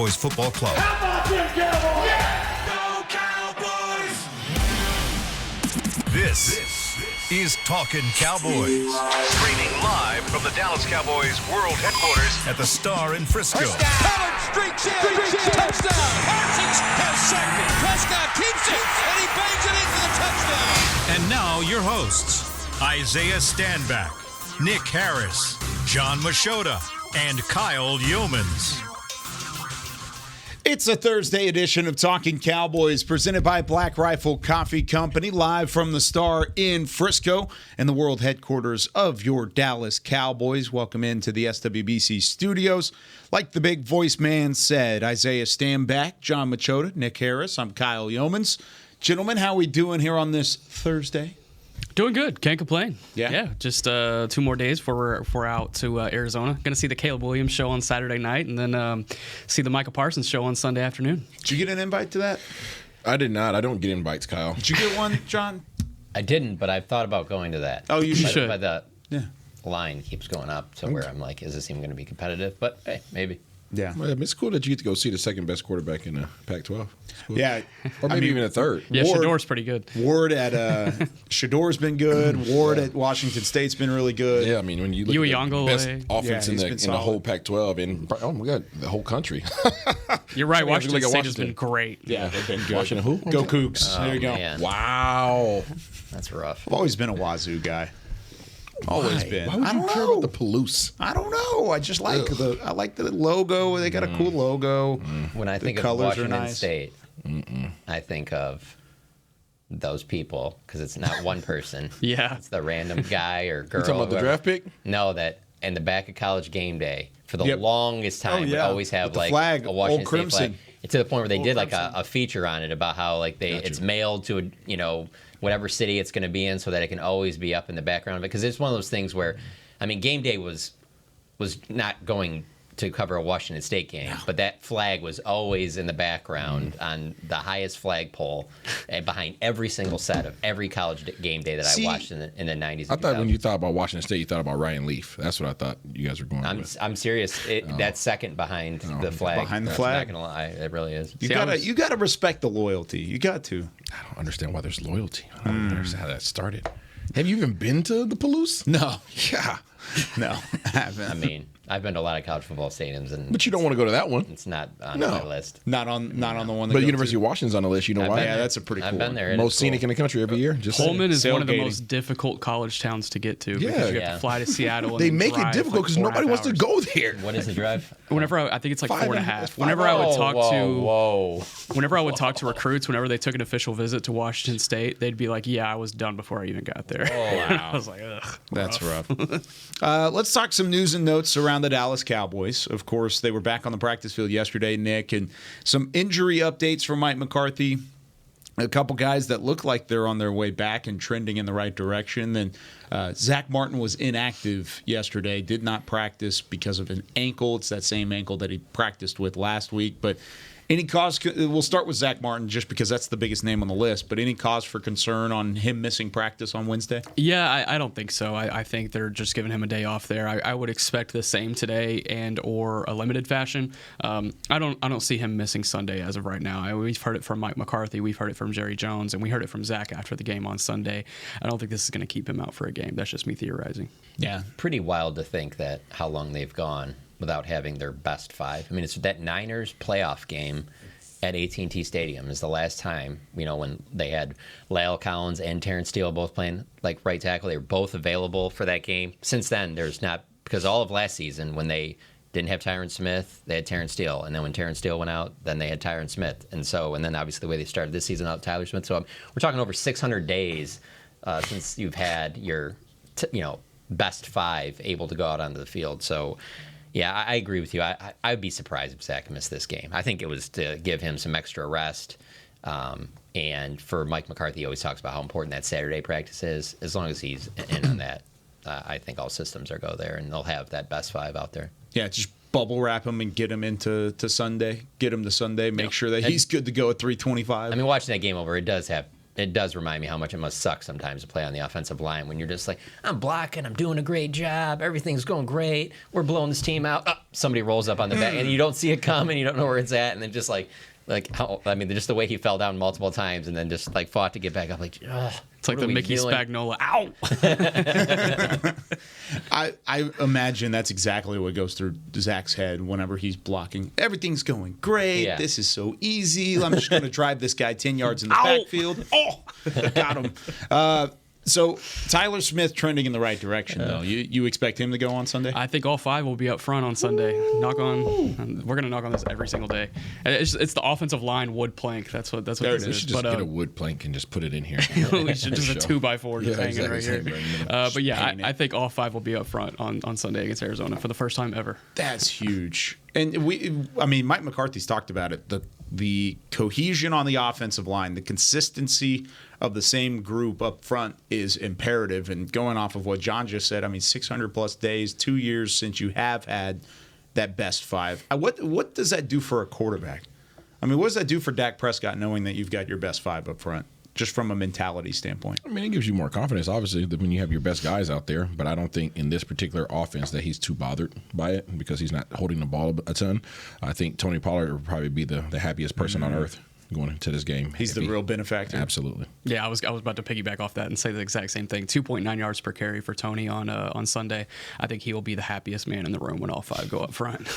Cowboys Football Club. How about them Cowboys? Yeah! Go Cowboys! This is Talkin Cowboys. Streaming live from the Dallas Cowboys World Headquarters at the Star in Frisco. Pollard streaks in. Touchdown. Parsons has sacked it. Prescott keeps it, and he bangs it in for the touchdown. And now your hosts, Isaiah Stanback, Nick Harris, John Machota, and Kyle Yeomans. It's a Thursday edition of Talkin Cowboys presented by Black Rifle Coffee Company, live from the Star in Frisco and the world headquarters of your Dallas Cowboys. Welcome into the SWBC studios. Like the big voice man said, Isaiah Stanback, John Machota, Nick Harris. I'm Kyle Yeomans. Gentlemen, how we doing here on this Thursday? Doing good. Can't complain. Yeah. Just 2 more days before we're out to Arizona. Going to see the Caleb Williams show on Saturday night and then see the Micah Parsons show on Sunday afternoon. Did you get an invite to that? I did not. I don't get invites, Kyle. Did you get one, John? I didn't, but I've thought about going to that. Oh, you should. should. But the line keeps going up to where I'm like, is this even going to be competitive? But hey, maybe. Yeah. Well, it's cool that you get to go see the second best quarterback in the Pac-12. Cool. Yeah. Or maybe even a third. Yeah, Ward- Shador's pretty good. Ward at Shador's been good. Ward at Washington State's been really good. Yeah, I mean, when you look at the best offense Yeah, in he's the been whole Pac-12 and, oh my God, the whole country. You're right. I mean, Washington look at State has Washington. been great. Yeah, they've been good. Washington who? Go Cougs. There you go. Man. Wow. That's rough. I've always been a Wazoo guy. Always been. Why would I you don't care know. about the Palouse? I don't know. I just like I like the logo. They got a cool logo. When I The think of colors are Washington nice. State, I think of those people because it's not one person. Yeah. It's the random guy or girl. You talking about the whoever. draft pick? No, that in the back of College game day for the Yep. longest time would yeah. always have With the like flag, a Washington old State crimson. flag. To the point where they Old did like crimson. a feature on it about how like it's mailed to whatever city it's going to be in so that it can always be up in the background of it because it's one of those things where I mean game day was not going to cover a Washington State game, but that flag was always in the background on the highest flagpole and behind every single set of every college game day that I watched in the 90s. I thought when you thought about Washington State, you thought about Ryan Leaf. That's what I thought you guys were going with. I'm serious. That's second behind the flag. Behind the I'm flag. not gonna lie, it really is. You gotta respect the loyalty. You got to. I don't understand why there's loyalty. I don't understand how that started. Have you even been to the Palouse? No. Yeah. No. I haven't. I mean, I've been to a lot of college football stadiums, and But you don't want to go to that one. it's not on No. my list. Not on the one. That But go University to. of Washington's on the list. You know I've why? been Yeah, there. that's a pretty cool I've been one. there. It Most is scenic cool. in the country every year. Just Pullman is one of the Tailgating. most difficult college towns to get to Yeah. because you have Yeah. to fly to Seattle. And They then make it drive, difficult like, because 4.5 nobody wants to hours. go there. What is the drive? Whenever I think it's like 4.5. It's 5 Whenever I would talk Whoa. whenever I would talk to recruits, whenever they took an official visit to Washington State, they'd be like, "Yeah, I was done before I even got there." And I was like, "Ugh, That's rough. Let's talk some news and notes around the Dallas Cowboys. Of course, they were back on the practice field yesterday, Nick, and some injury updates from Mike McCarthy. A couple guys that look like they're on their way back and trending in the right direction. Then Zach Martin was inactive yesterday, did not practice because of an ankle. It's that same ankle that he practiced with last week. But any cause? We'll start with Zach Martin just because that's the biggest name on the list. But any cause for concern on him missing practice on Wednesday? Yeah, I don't think so. I think they're just giving him a day off there. I would expect the same today and or a limited fashion. I don't see him missing Sunday as of right now. We've heard it from Mike McCarthy. We've heard it from Jerry Jones, and we heard it from Zach after the game on Sunday. I don't think this is going to keep him out for a game. That's just me theorizing. Yeah. Pretty wild to think that how long they've gone without having their best five. I mean, it's that Niners playoff game at AT&T Stadium is the last time, when they had Lyle Collins and Terrence Steele both playing like right tackle. They were both available for that game. Since then, there's not, because all of last season when they didn't have Tyron Smith, they had Terrence Steele. And then when Terrence Steele went out, then they had Tyron Smith. And then obviously the way they started this season out, Tyler Smith. So we're talking over 600 days since you've had your, best five able to go out onto the field. So, yeah, I agree with you. I'd be surprised if Zach missed this game. I think it was to give him some extra rest. And for Mike McCarthy, he always talks about how important that Saturday practice is. As long as he's in on that, I think all systems are go there, and they'll have that best five out there. Yeah, just bubble wrap him and get him to Sunday. Get him to Sunday. Make sure that he's good to go at 3:25. I mean, watching that game over, it does have it does remind me how much it must suck sometimes to play on the offensive line when you're just like, I'm blocking, I'm doing a great job, everything's going great, we're blowing this team out. Oh, somebody rolls up on the back, and you don't see it coming, you don't know where it's at, and then just like just the way he fell down multiple times and then just like fought to get back up, like, ugh. It's like the Mickey Spagnola. Ow! I imagine that's exactly what goes through Zach's head whenever he's blocking. Everything's going great. Yeah. This is so easy. I'm just going to drive this guy 10 yards in the backfield. Oh, got him. So Tyler Smith trending in the right direction, though. You expect him to go on Sunday? I think all 5 will be up front on Sunday. We're going to knock on this every single day. It's the offensive line wood plank. That's what this We is. should just get a wood plank and just put it in here. We should just a 2x4 just hanging right here. But yeah, I think all 5 will be up front on Sunday against Arizona for the first time ever. That's huge. And Mike McCarthy's talked about it. The cohesion on the offensive line, the consistency of the same group up front is imperative. And going off of what John just said, 600 plus days, 2 years since you have had that best 5. What does that do for a quarterback? What does that do for Dak Prescott knowing that you've got your best 5 up front? Just from a mentality standpoint. It gives you more confidence, obviously, that when you have your best guys out there. But I don't think in this particular offense that he's too bothered by it because he's not holding the ball a ton. I think Tony Pollard will probably be the happiest person on earth going into this game. He's the real benefactor. Absolutely. Yeah, I was about to piggyback off that and say the exact same thing. 2.9 yards per carry for Tony on Sunday. I think he will be the happiest man in the room when all 5 go up front.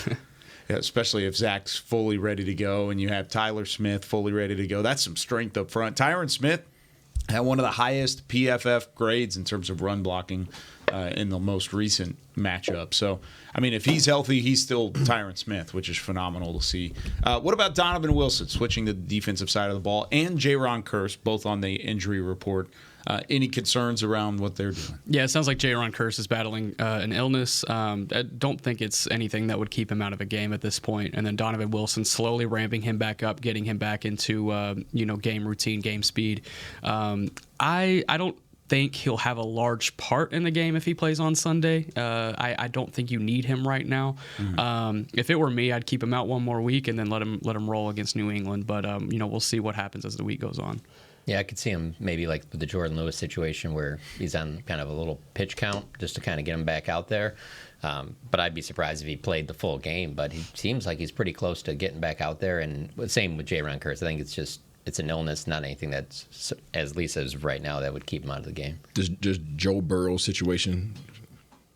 Yeah, especially if Zach's fully ready to go and you have Tyler Smith fully ready to go. That's some strength up front. Tyron Smith had one of the highest PFF grades in terms of run blocking in the most recent matchup. So, if he's healthy, he's still Tyron Smith, which is phenomenal to see. What about Donovan Wilson switching to the defensive side of the ball and Jaron Kearse, both on the injury report? Any concerns around what they're doing? Yeah, it sounds like Jaron Kearse is battling an illness. I don't think it's anything that would keep him out of a game at this point. And then Donovan Wilson slowly ramping him back up, getting him back into game routine, game speed. I don't think he'll have a large part in the game if he plays on Sunday. I don't think you need him right now. If it were me, I'd keep him out one more week and then let him roll against New England. But we'll see what happens as the week goes on. Yeah, I could see him maybe like with the Jordan Lewis situation where he's on kind of a little pitch count just to kind of get him back out there. But I'd be surprised if he played the full game. But he seems like he's pretty close to getting back out there. And same with Jaron Kearse. I think it's an illness, not anything that's, as Lee says right now, that would keep him out of the game. Does Joe Burrow's situation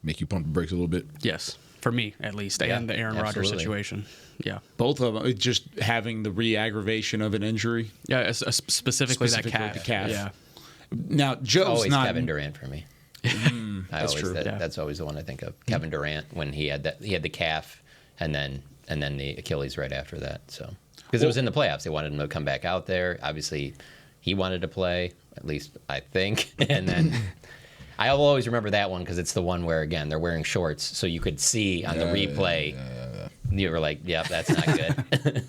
make you pump the brakes a little bit? Yes, for me at least, and the Aaron Rodgers situation. Yeah, both of them just having the re-aggravation of an injury. Yeah, specifically that calf. The calf. Yeah. Now Joe's always not Kevin Durant for me. That's true. That's always the one I think of. Kevin Durant when he had the calf and then the Achilles right after that. So because it was in the playoffs, they wanted him to come back out there. Obviously, he wanted to play. At least I think, and then. I will always remember that one because it's the one where, again, they're wearing shorts, so you could see on the replay. You were like, "Yep, that's not good."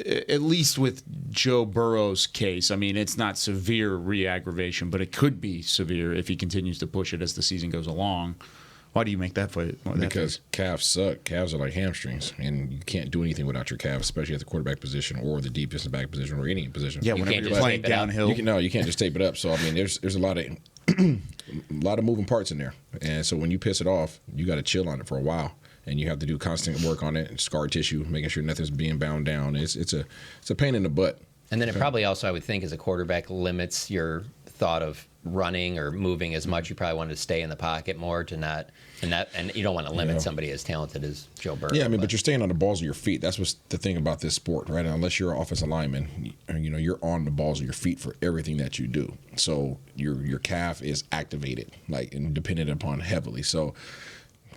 At least with Joe Burrow's case, it's not severe re-aggravation, but it could be severe if he continues to push it as the season goes along. Why do you make that fight? Because calves suck. Calves are like hamstrings, and you can't do anything without your calves, especially at the quarterback position or the defensive back position or any position. Yeah, whenever you're playing downhill, you can't just tape it up. So there's a lot of moving parts in there, and so when you piss it off, you got to chill on it for a while, and you have to do constant work on it, scar tissue, making sure nothing's being bound down. It's a pain in the butt. And then it probably also, I would think, as a quarterback, limits your thought of running or moving as much. You probably wanted to stay in the pocket more to not, and you don't want to limit somebody as talented as Joe Burrow. Yeah, but you're staying on the balls of your feet. That's what's the thing about this sport, right? Unless you're an offensive lineman, you're on the balls of your feet for everything that you do. So your calf is activated, and dependent upon heavily. So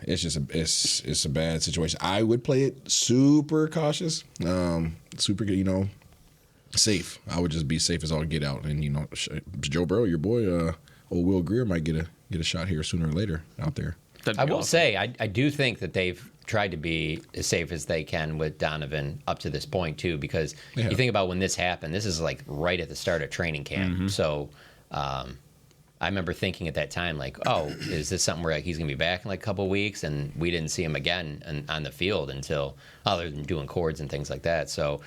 it's just it's a bad situation. I would play it super cautious, super good, safe. I would just be safe as all get out. And Joe Burrow, your boy, old Will Greer might get a shot here sooner or later out there. I will say, I do think that they've tried to be as safe as they can with Donovan up to this point too, because you think about when this happened, this is like right at the start of training camp. Mm-hmm. So I remember thinking at that time, like, oh, is this something where he's going to be back in like a couple of weeks? And we didn't see him again on the field until other than doing chords and things like that. So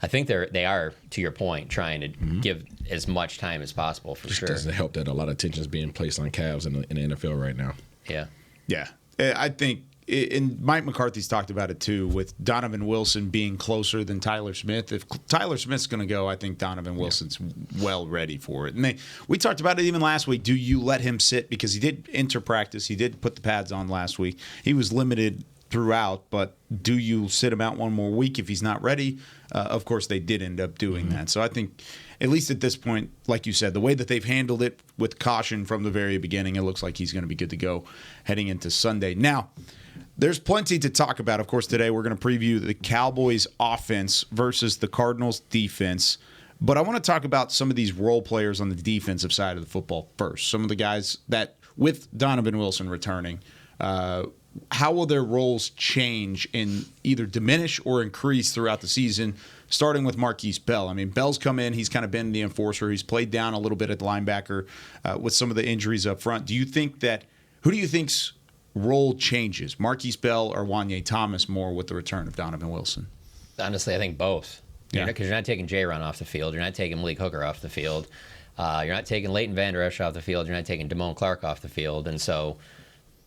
I think they are, to your point, trying to give as much time as possible for sure. It doesn't help that a lot of attention is being placed on calves in the NFL right now. Yeah. Yeah. I think, and Mike McCarthy's talked about it too, with Donovan Wilson being closer than Tyler Smith. If Tyler Smith's going to go, I think Donovan Wilson's well ready for it. And we talked about it even last week. Do you let him sit? Because he did enter practice. He did put the pads on last week. He was limited throughout, but do you sit him out one more week if he's not ready? Of course, they did end up doing that. So I think, at least at this point, like you said, the way that they've handled it with caution from the very beginning, it looks like he's going to be good to go heading into Sunday. Now, there's plenty to talk about. Of course, today we're going to preview the Cowboys offense versus the Cardinals defense. But I want to talk about some of these role players on the defensive side of the football first. Some of the guys that, with Donovan Wilson returning, how will their roles change and either diminish or increase throughout the season, starting with Marquise Bell? I mean, Bell's come in. He's kind of been the enforcer. He's played down a little bit at the linebacker with some of the injuries up front. Who do you think's role changes, Marquise Bell or Wanye Thomas, more with the return of Donovan Wilson? Honestly, I think both. Yeah. Because you're not taking J-Ron off the field. You're not taking Malik Hooker off the field. You're not taking Leighton Vander Esch off the field. You're not taking Damone Clark off the field. And so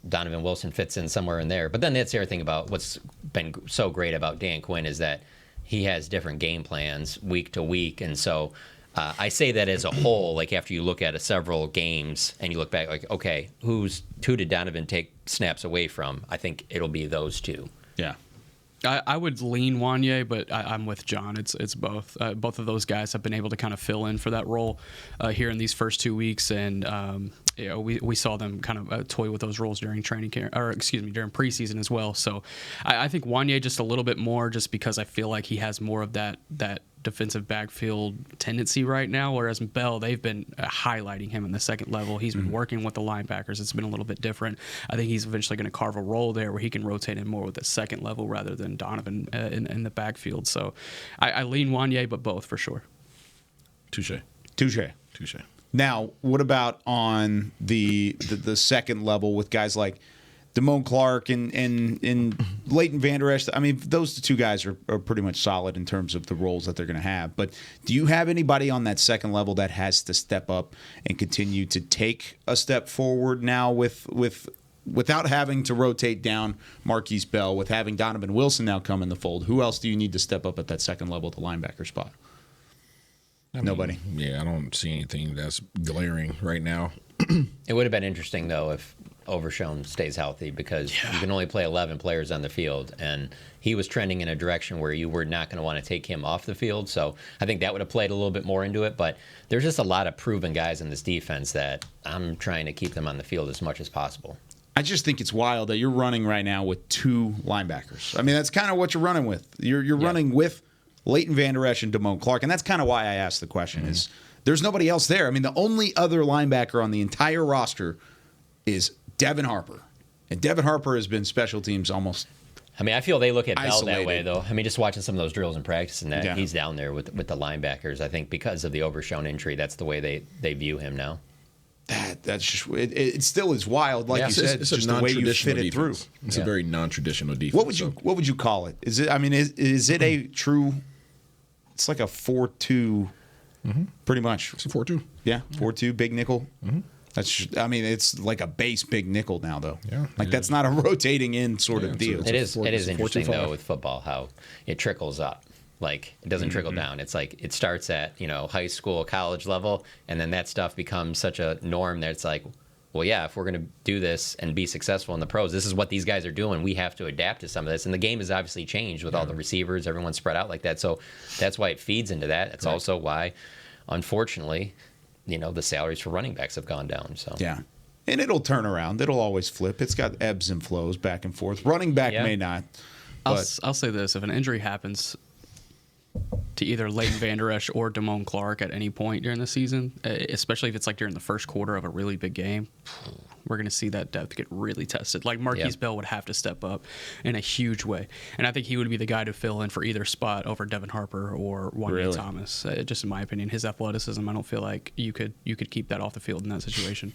Donovan Wilson fits in somewhere in there. But then that's the other thing about what's been so great about Dan Quinn is that he has different game plans week to week. And so I say that as a whole, like after you look at several games and you look back, like, okay, who did Donovan take snaps away from? I think it'll be those two. Yeah. I would lean Wanye, but I'm with John. It's both. Both of those guys have been able to kind of fill in for that role here in these first 2 weeks, and we saw them kind of toy with those roles during during preseason as well. So I think Wanye just a little bit more, just because I feel like he has more of that defensive backfield tendency right now, whereas Bell, they've been highlighting him in the second level. He's been working with the linebackers. It's been a little bit different. I think he's eventually going to carve a role there where he can rotate in more with the second level rather than Donovan in the backfield. So I lean Wanye, but both for sure. Touche. Now, what about on the second level with guys like Damone Clark and Leighton Vander Esch? I mean, those two guys are pretty much solid in terms of the roles that they're going to have. But do you have anybody on that second level that has to step up and continue to take a step forward now without having to rotate down Marquise Bell, with having Donovan Wilson now come in the fold? Who else do you need to step up at that second level at the linebacker spot? Nobody. Yeah, I don't see anything that's glaring right now. It would have been interesting, though, if Overshown stays healthy, because you can only play 11 players on the field, and he was trending in a direction where you were not going to want to take him off the field. So I think that would have played a little bit more into it. But there's just a lot of proven guys in this defense that I'm trying to keep them on the field as much as possible. I just think it's wild that you're running right now with two linebackers. I mean, that's kind of what you're running with. You're running with Leighton Vander Esch and Damone Clark, and that's kind of why I asked the question. Is there's nobody else there. I mean, the only other linebacker on the entire roster is Devin Harper, and Devin Harper has been special teams almost. I mean, I feel they look at Bell isolated that way, though. I mean, just watching some of those drills in practice and that, he's down there with the linebackers. I think because of the Overshown injury, that's the way they view him now. That's just it still is wild, like you said. It's just a the way you fit it through. It's a very non-traditional defense. What would you call it? Is it? I mean, is it a true? It's like a 4-2, pretty much. It's a 4-2. Yeah, 4-2 big nickel. I mean, it's like a base big nickel now, though. Yeah, like that's not a rotating in sort of deal. It is interesting though with football how it trickles up. Like, it doesn't trickle down. It's like it starts at, high school, college level, and then that stuff becomes such a norm that it's like, well, yeah, if we're going to do this and be successful in the pros, this is what these guys are doing. We have to adapt to some of this. And the game has obviously changed with all the receivers, everyone spread out like that. So that's why it feeds into that. It's also why, unfortunately, the salaries for running backs have gone down. So yeah. And it'll turn around. It'll always flip. It's got ebbs and flows back and forth. Running back may not. But I'll say this. If an injury happens to either Leighton Vander Esch or Damone Clark at any point during the season, especially if it's like during the first quarter of a really big game, we're going to see that depth get really tested. Like Marquise Bell would have to step up in a huge way. And I think he would be the guy to fill in for either spot over Devin Harper or Wanye Thomas. Just in my opinion, his athleticism, I don't feel like you could keep that off the field in that situation.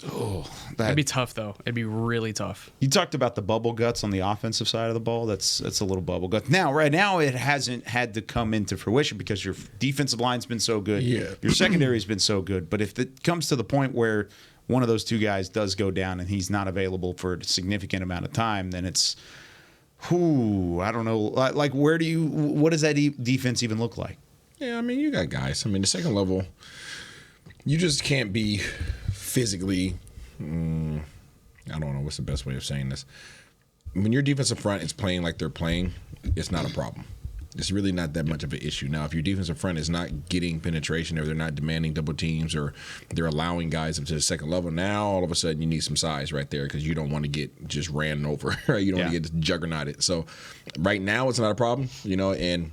It'd be tough, though. It'd be really tough. You talked about the bubble guts on the offensive side of the ball. That's a little bubble gut. Now, right now, it hasn't had to come into fruition because your defensive line's been so good. Yeah. Your secondary's been so good. But if it comes to the point where one of those two guys does go down and he's not available for a significant amount of time, then it's, I don't know. Like, what does that defense even look like? Yeah, I mean, you got guys. I mean, the second level, you just can't be physically, I don't know what's the best way of saying this. When your defensive front is playing like they're playing, it's not a problem. It's really not that much of an issue. Now, if your defensive front is not getting penetration or they're not demanding double teams or they're allowing guys up to the second level, now all of a sudden you need some size right there because you don't want to get just ran over. Right? You don't want to get juggernauted. So right now it's not a problem, and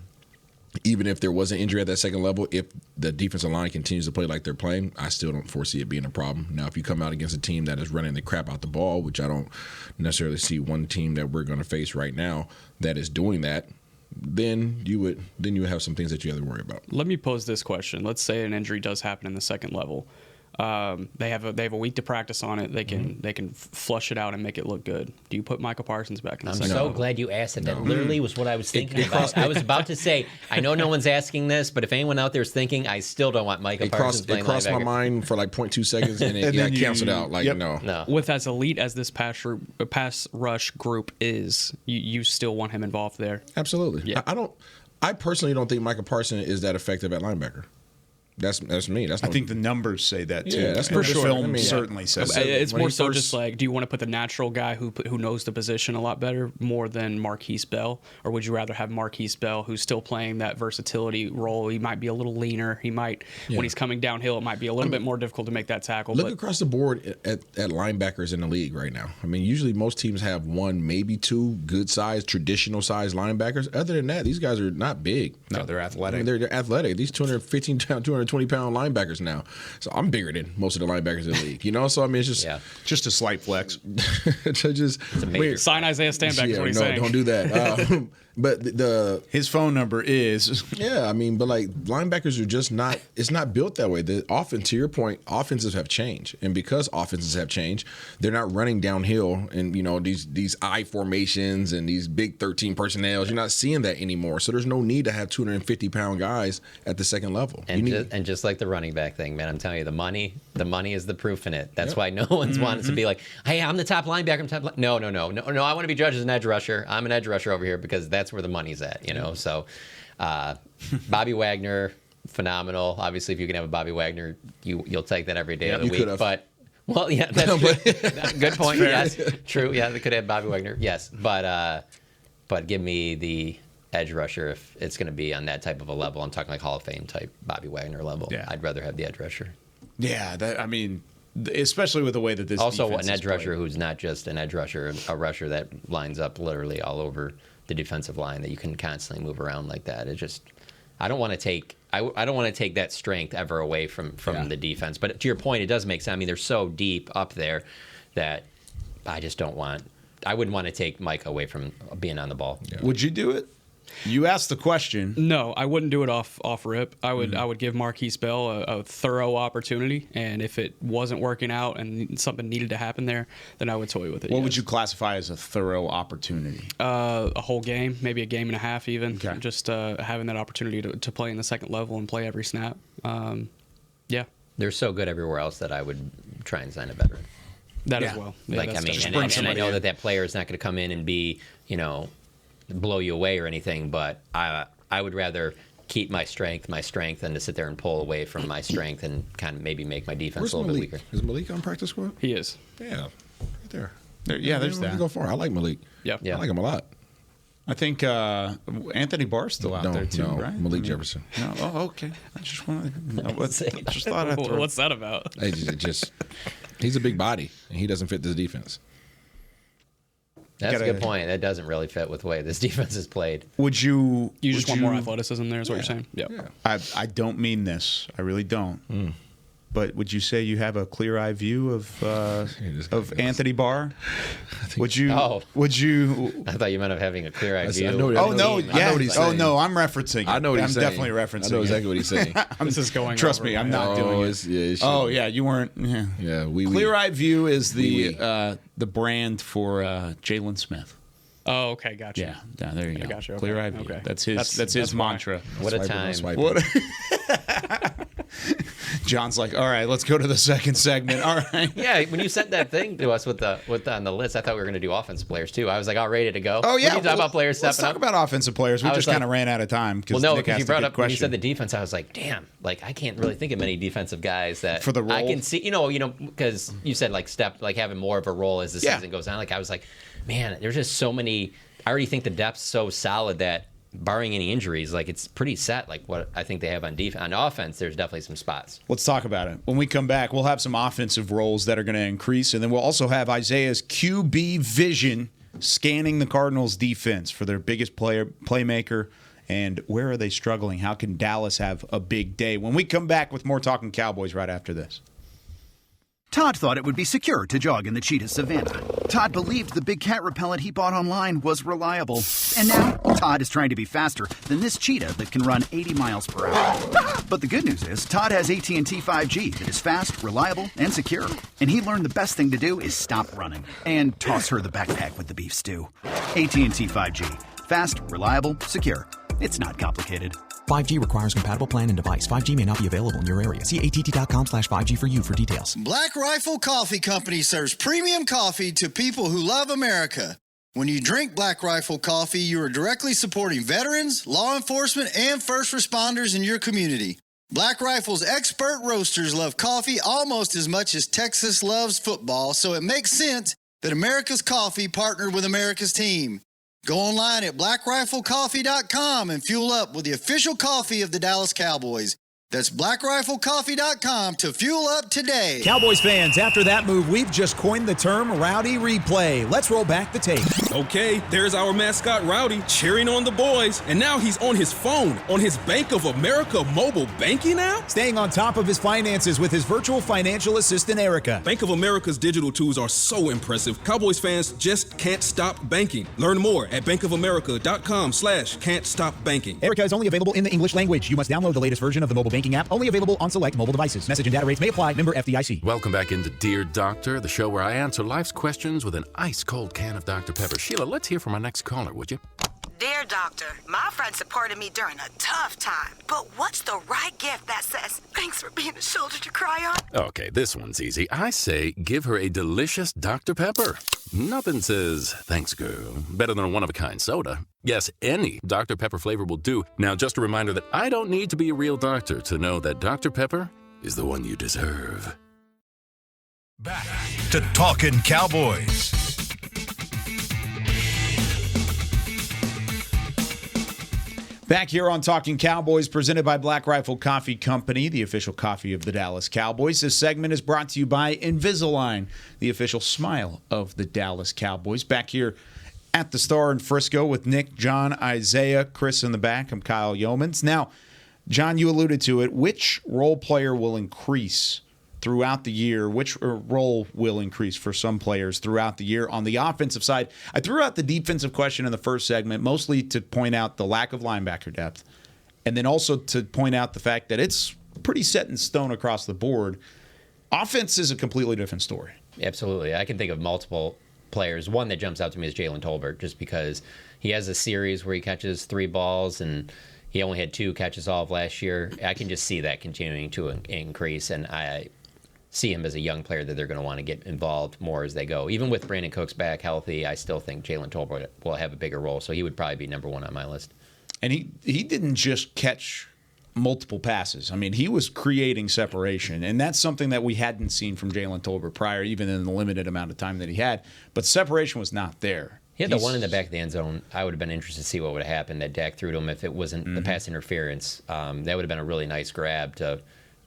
even if there was an injury at that second level, if the defensive line continues to play like they're playing, I still don't foresee it being a problem. Now, if you come out against a team that is running the crap out the ball, which I don't necessarily see one team that we're going to face right now that is doing that, then you would have some things that you have to worry about. Let me pose this question. Let's say an injury does happen in the second level. They have a week to practice on it. They can flush it out and make it look good. Do you put Micah Parsons back in the second level? Glad you asked it. That literally was what I was thinking about. I was about to say, I know no one's asking this, but if anyone out there is thinking, I still don't want Micah Parsons playing linebacker. It crossed my mind for like 0.2 seconds, and it canceled out. Like, no. With as elite as this pass rush group is, you still want him involved there. Absolutely. Yeah. I personally don't think Micah Parsons is that effective at linebacker. That's me. I think the numbers say that too. Yeah, that's for sure. Film certainly says that. It's more so just like, do you want to put the natural guy who knows the position a lot better more than Marquise Bell, or would you rather have Marquise Bell who's still playing that versatility role? He might be a little leaner. He might when he's coming downhill, it might be a little bit more difficult to make that tackle. Look across the board at linebackers in the league right now. I mean, usually most teams have one, maybe two good size, traditional size linebackers. Other than that, these guys are not big. No, they're athletic. I mean, they're athletic. These 220-pound linebackers now. So I'm bigger than most of the linebackers in the league, So I mean, it's just a slight flex. Sign Isaiah Stanback is what he's saying. Don't do that. But his phone number is I mean, but like linebackers are just not. It's not built that way. The offense, to your point, offenses have changed, and because offenses have changed, they're not running downhill and these I formations and these big 13 personnels. You're not seeing that anymore. So there's no need to have 250-pound guys at the second level. And just like the running back thing, man, I'm telling you, the money is the proof in it. That's why no one's wanted to be like, hey, I'm the top linebacker. No. I want to be judged as an edge rusher. I'm an edge rusher over here because that's where the money's at, So Bobby Wagner, phenomenal. Obviously, if you can have a Bobby Wagner, you'll take that every day of the week. Could've. But that's true. Good point. Yes, true. Yeah, they could have Bobby Wagner. Yes, but give me the edge rusher if it's going to be on that type of a level. I'm talking like Hall of Fame type Bobby Wagner level. Yeah. I'd rather have the edge rusher. Yeah, especially with the way that this also defense an edge is rusher played. who's not just an edge rusher, a rusher that lines up literally all over the defensive line that you can constantly move around like that. It just I don't want to take that strength ever away from the defense. But to your point, it does make sense. I mean, they're so deep up there that I wouldn't want to take Mike away from being on the ball. Yeah. Would you do it? You asked the question. No, I wouldn't do it off rip. I would give Marquise Bell a thorough opportunity, and if it wasn't working out and something needed to happen there, then I would toy with it. What would you classify as a thorough opportunity? A whole game, maybe a game and a half even. Okay. Just having that opportunity to play in the second level and play every snap. They're so good everywhere else that I would try and sign a veteran. That as well. Yeah, and I know that player is not going to come in and be, blow you away or anything, but I would rather keep my strength than to sit there and pull away from my strength and kind of maybe make my defense a little bit weaker. Is Malik on practice squad? He is. Yeah, right there. There's that. Go far. I like Malik. Yeah. I like him a lot. I think Anthony Barr's still out there too, right? Malik Jefferson. No. Oh, okay. I just wanted to just thought I'd throw. What's that about? He's a big body, and he doesn't fit this defense. That's a good point. That doesn't really fit with the way this defense is played. Would you? You just want more athleticism there, is what you're saying? Yeah. I don't mean this. I really don't. but would you say you have a clear-eye view of Anthony Barr? Would you? Oh. Would you? I thought you meant of having a clear eye view. Oh no! Yeah. I know what he's Oh saying. no! I'm referencing it. I know what he's saying. I'm definitely referencing. I know exactly it. what he's saying. This is going. Trust over me, I'm my not head. doing it. It Oh yeah, you weren't. Yeah. Yeah, Clear-eye view is Oui, the brand for Jalen Smith. Oh, okay, gotcha. Yeah, there you go. Gotcha, okay. Clear-eye view. Okay. That's his That's why. mantra. What a time. What? John's like, all right, let's go to the second segment. All right. Yeah, when you sent that thing to us with on the list, I thought we were going to do offensive players too. I was like, all ready to go. Oh yeah, When you talk about players let's stepping talk up. about offensive players. We I was just like- kind of ran out of time because Well, no, Nick because asked you a brought good up when you question. said the defense, I was like, damn, like I can't really think of many defensive guys that For the role? I can see. You know, because you said like having more of a role as the Yeah. season goes on. Like I was like, man, there's just so many. I already think the depth's so solid that barring any injuries, like it's pretty set. Like what I think they have on defense, on offense, there's definitely some spots. Let's talk about it. When we come back, we'll have some offensive roles that are going to increase, and then we'll also have Isaiah's QB vision scanning the Cardinals' defense for their biggest playmaker, and where are they struggling? How can Dallas have a big day? When we come back with more Talking Cowboys right after this. Todd thought it would be secure to jog in the cheetah savanna. Todd believed the big cat repellent he bought online was reliable. And now, Todd is trying to be faster than this cheetah that can run 80 miles per hour. But the good news is, Todd has AT&T 5G that is fast, reliable, and secure. And he learned the best thing to do is stop running and toss her the backpack with the beef stew. AT&T 5G. Fast, reliable, secure. It's not complicated. 5G requires compatible plan and device. 5G may not be available in your area. See att.com/5G for you for details. Black Rifle Coffee Company serves premium coffee to people who love America. When you drink Black Rifle coffee, you are directly supporting veterans, law enforcement, and first responders in your community. Black Rifle's expert roasters love coffee almost as much as Texas loves football, so it makes sense that America's Coffee partnered with America's team. Go online at blackriflecoffee.com and fuel up with the official coffee of the Dallas Cowboys. That's blackriflecoffee.com to fuel up today. Cowboys fans, after that move, we've just coined the term Rowdy Replay. Let's roll back the tape. Okay, there's our mascot Rowdy cheering on the boys, and now he's on his phone, on his Bank of America mobile banking app? Staying on top of his finances with his virtual financial assistant, Erica. Bank of America's digital tools are so impressive. Cowboys fans just can't stop banking. Learn more at bankofamerica.com/can't-stop-banking. Erica is only available in the English language. You must download the latest version of the mobile banking app, only available on select mobile devices. Message and data rates may apply. Member FDIC. Welcome back into Dear Doctor, the show where I answer life's questions with an ice-cold can of Dr. Pepper. Sheila, let's hear from our next caller, would you? Dear Doctor, my friend supported me during a tough time, but what's the right gift that says, thanks for being a shoulder to cry on? Okay, this one's easy. I say give her a delicious Dr. Pepper. Nothing says, thanks, girl, better than a one-of-a-kind soda. Yes, any Dr. Pepper flavor will do. Now, just a reminder that I don't need to be a real doctor to know that Dr. Pepper is the one you deserve. Back to Talkin' Cowboys. Back here on Talking Cowboys, presented by Black Rifle Coffee Company, the official coffee of the Dallas Cowboys. This segment is brought to you by Invisalign, the official smile of the Dallas Cowboys. Back here at the Star in Frisco with Nick, John, Isaiah, Chris in the back. I'm Kyle Yeomans. Now, John, you alluded to it. Which role player will increase throughout the year? Which role will increase for some players throughout the year on the offensive side? I threw out the defensive question in the first segment, mostly to point out the lack of linebacker depth, and then also to point out the fact that it's pretty set in stone across the board. Offense is a completely different story. Absolutely. I can think of multiple players. One that jumps out to me is Jalen Tolbert, just because he has a series where he catches 3 balls and he only had 2 catches all of last year. I can just see that continuing to increase, and I see him as a young player that they're going to want to get involved more as they go. Even with Brandon Cooks back healthy, I still think Jalen Tolbert will have a bigger role, so he would probably be number 1 on my list. And he didn't just catch multiple passes. I mean, he was creating separation, and that's something that we hadn't seen from Jalen Tolbert prior, even in the limited amount of time that he had. But separation was not there. He had the one in the back of the end zone. I would have been interested to see what would have happened that Dak threw to him if it wasn't the pass interference. That would have been a really nice grab to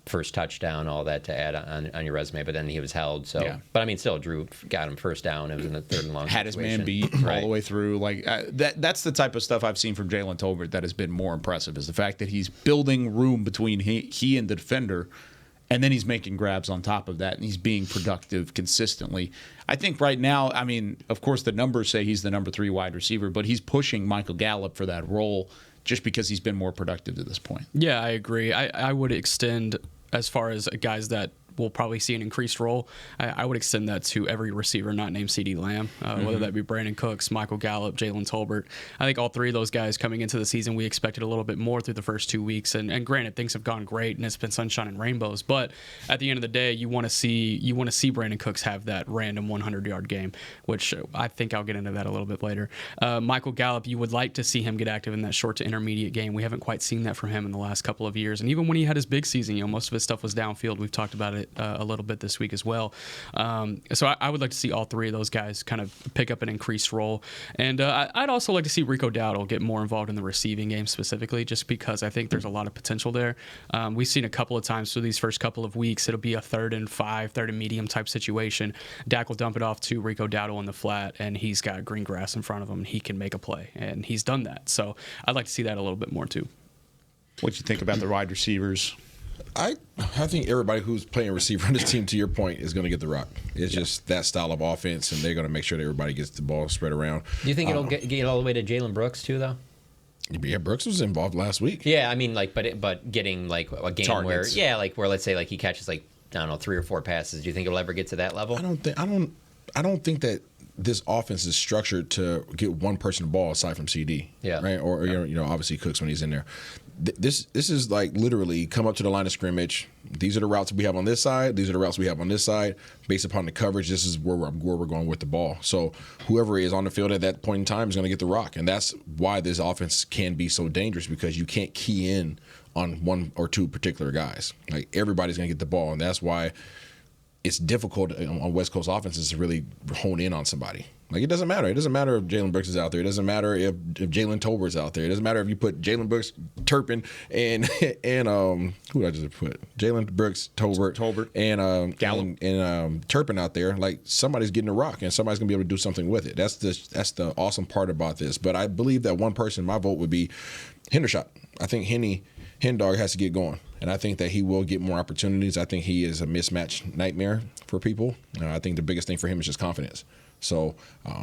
first touchdown, all that to add on your resume. But then he was held. So, yeah. But I mean, still, Drew got him first down. It was in the 3rd and long. Had his situation. man beat all the way through. Like that's the type of stuff I've seen from Jalen Tolbert that has been more impressive. Is the fact that he's building room between he and the defender. And then he's making grabs on top of that, and he's being productive consistently. I think right now, I mean, of course, the numbers say he's the number 3 wide receiver, but he's pushing Michael Gallup for that role just because he's been more productive to this point. Yeah, I agree. I would extend as far as guys that will probably see an increased role. I would extend that to every receiver not named CeeDee Lamb, whether that be Brandon Cooks, Michael Gallup, Jalen Tolbert. I think all 3 of those guys coming into the season, we expected a little bit more through the first 2 weeks. And granted, things have gone great and it's been sunshine and rainbows. But at the end of the day, you want to see Brandon Cooks have that random 100-yard game, which I think I'll get into that a little bit later. Michael Gallup, you would like to see him get active in that short to intermediate game. We haven't quite seen that from him in the last couple of years. And even when he had his big season, most of his stuff was downfield. We've talked about it a little bit this week as well. So I would like to see all 3 of those guys kind of pick up an increased role. And I'd also like to see Rico Dowdle get more involved in the receiving game specifically, just because I think there's a lot of potential there. We've seen a couple of times through these first couple of weeks, it'll be a 3rd and 5, 3rd and medium type situation. Dak will dump it off to Rico Dowdle in the flat, and he's got green grass in front of him, and he can make a play. And he's done that. So I'd like to see that a little bit more too. What you think about the wide receivers? I think everybody who's playing receiver on this team, to your point, is going to get the rock. It's just that style of offense, and they're going to make sure that everybody gets the ball spread around. Do you think it'll get all the way to Jalen Brooks too, though? Yeah, Brooks was involved last week. Yeah, I mean, but getting a game Targets. where let's say he catches 3 or 4 passes. Do you think it'll ever get to that level? I don't think that this offense is structured to get one person the ball aside from CD. Yeah. Right. Or obviously Cooks when he's in there. This is literally come up to the line of scrimmage. These are the routes we have on this side. These are the routes we have on this side. Based upon the coverage, this is where we're going with the ball. So whoever is on the field at that point in time is going to get the rock, and that's why this offense can be so dangerous, because you can't key in on 1 or 2 particular guys. Everybody's going to get the ball, and that's why it's difficult on West Coast offenses to really hone in on somebody. It doesn't matter. It doesn't matter if Jalen Brooks is out there. It doesn't matter if Jalen Tolbert's out there. It doesn't matter if you put Jalen Brooks, Turpin, and who did I just put? Jalen Brooks, Tolbert, and Gallup and Turpin out there. Somebody's getting a rock, and somebody's gonna be able to do something with it. That's the awesome part about this. But I believe that one person, my vote would be Hendershot. I think Hendog has to get going, and I think that he will get more opportunities. I think he is a mismatch nightmare for people. I think the biggest thing for him is just confidence. So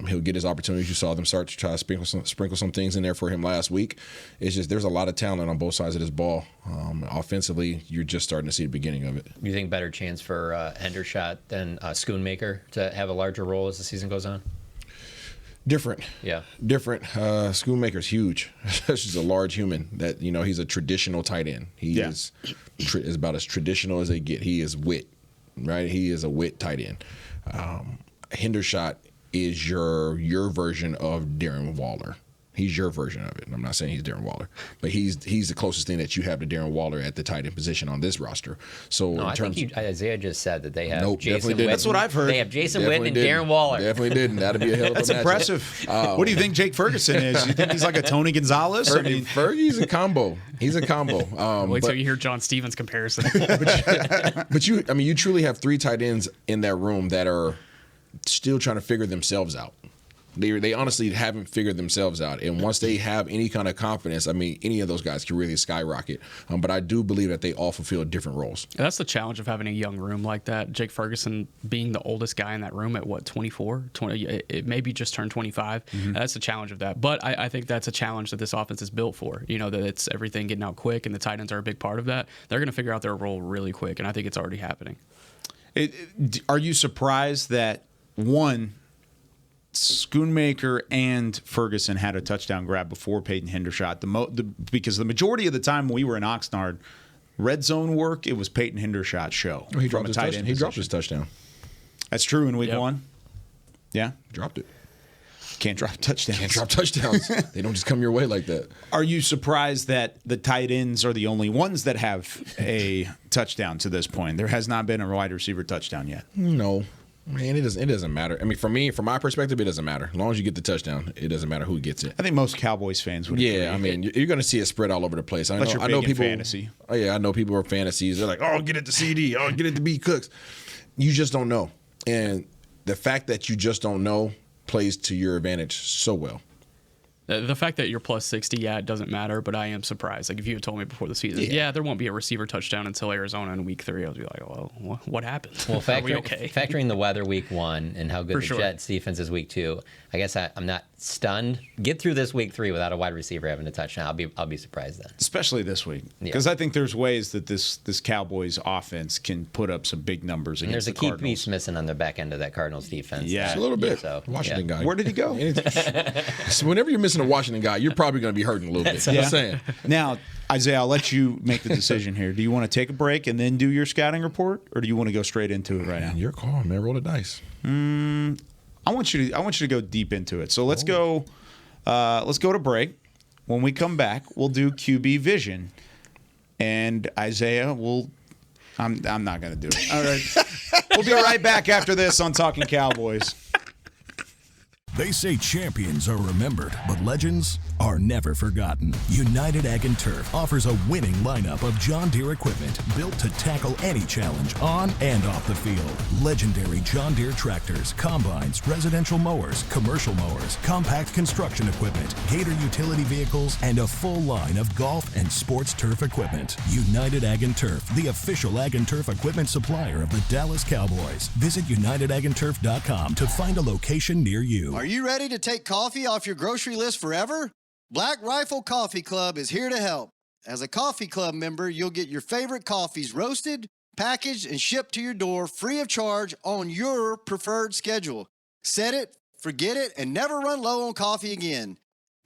he'll get his opportunities. You saw them start to try to sprinkle some things in there for him last week. It's just there's a lot of talent on both sides of this ball. Offensively, you're just starting to see the beginning of it. You think better chance for Hendershot than Schoonmaker to have a larger role as the season goes on? Different. Yeah. Different. Schoonmaker's huge. He's just a large human. That he's a traditional tight end. He is about as traditional as they get. He is wit, right? He is a wit tight end. Hendershot is your version of Darren Waller. He's your version of it. I'm not saying he's Darren Waller, but he's the closest thing that you have to Darren Waller at the tight end position on this roster. So no, I think Isaiah just said that they have Jason Witten. That's what I've heard. They have Jason Witten and Darren Waller. Definitely didn't. That'd be a hell of a That's matchup. impressive. What do you think Jake Ferguson is? You think he's like a Tony Gonzalez? Fergie's a combo. He's a combo. Wait till you hear John Stevens comparison. But you truly have 3 tight ends in that room that are still trying to figure themselves out. They honestly haven't figured themselves out. And once they have any kind of confidence, any of those guys can really skyrocket. But I do believe that they all fulfill different roles. And that's the challenge of having a young room like that. Jake Ferguson being the oldest guy in that room at 24? It maybe just turned 25. Mm-hmm. That's the challenge of that. But I think that's a challenge that this offense is built for. That it's everything getting out quick, and the tight ends are a big part of that. They're going to figure out their role really quick, and I think it's already happening. Are you surprised that, one, Schoonmaker and Ferguson had a touchdown grab before Peyton Hendershot? Because the majority of the time we were in Oxnard, red zone work, it was Peyton Hendershot's show. He dropped his touchdown. That's true in week 1? Yeah? Dropped it. Can't drop touchdowns. They don't just come your way like that. Are you surprised that the tight ends are the only ones that have a touchdown to this point? There has not been a wide receiver touchdown yet. No. Man, it doesn't matter. From my perspective, it doesn't matter. As long as you get the touchdown, it doesn't matter who gets it. I think most Cowboys fans would agree. Yeah, you're going to see it spread all over the place. I know people fantasy. Oh yeah, I know people are fantasies. They're like, "Oh, get it to CD. Oh, get it to B Cooks." You just don't know. And the fact that you just don't know plays to your advantage so well. The fact that you're plus 60, it doesn't matter, but I am surprised. Like, if you had told me before the season, there won't be a receiver touchdown until Arizona in week 3, I would be like, well, what happened? Well, okay? Factoring the weather week 1 and how good For the sure. Jets defense is week 2, I guess I'm not stunned. Get through this week 3 without a wide receiver having a touchdown. I'll be surprised then. Especially this week. Because I think there's ways that this Cowboys offense can put up some big numbers And against there's the a key Cardinals. piece missing on the back end of that Cardinals defense. Yeah. A little bit. So, Washington guy. Where did he go? So whenever you're missing a Washington guy, you're probably going to be hurting a little bit. Just saying. Now, Isaiah, I'll let you make the decision here. Do you want to take a break and then do your scouting report, or do you want to go straight into it right now? Your call, man. Roll the dice. I want you to go deep into it. So let's go to break. When we come back, we'll do QB vision, and Isaiah will. I'm not going to do it. All right, we'll be right back after this on Talking Cowboys. They say champions are remembered, but legends are never forgotten. United Ag & Turf offers a winning lineup of John Deere equipment built to tackle any challenge on and off the field. Legendary John Deere tractors, combines, residential mowers, commercial mowers, compact construction equipment, Gator utility vehicles, and a full line of golf and sports turf equipment. United Ag & Turf, the official Ag & Turf equipment supplier of the Dallas Cowboys. Visit UnitedAgAndTurf.com to find a location near you. Are you ready to take coffee off your grocery list forever? Black Rifle Coffee Club is here to help. As a coffee club member, you'll get your favorite coffees roasted, packaged, and shipped to your door free of charge on your preferred schedule. Set it, forget it, and never run low on coffee again.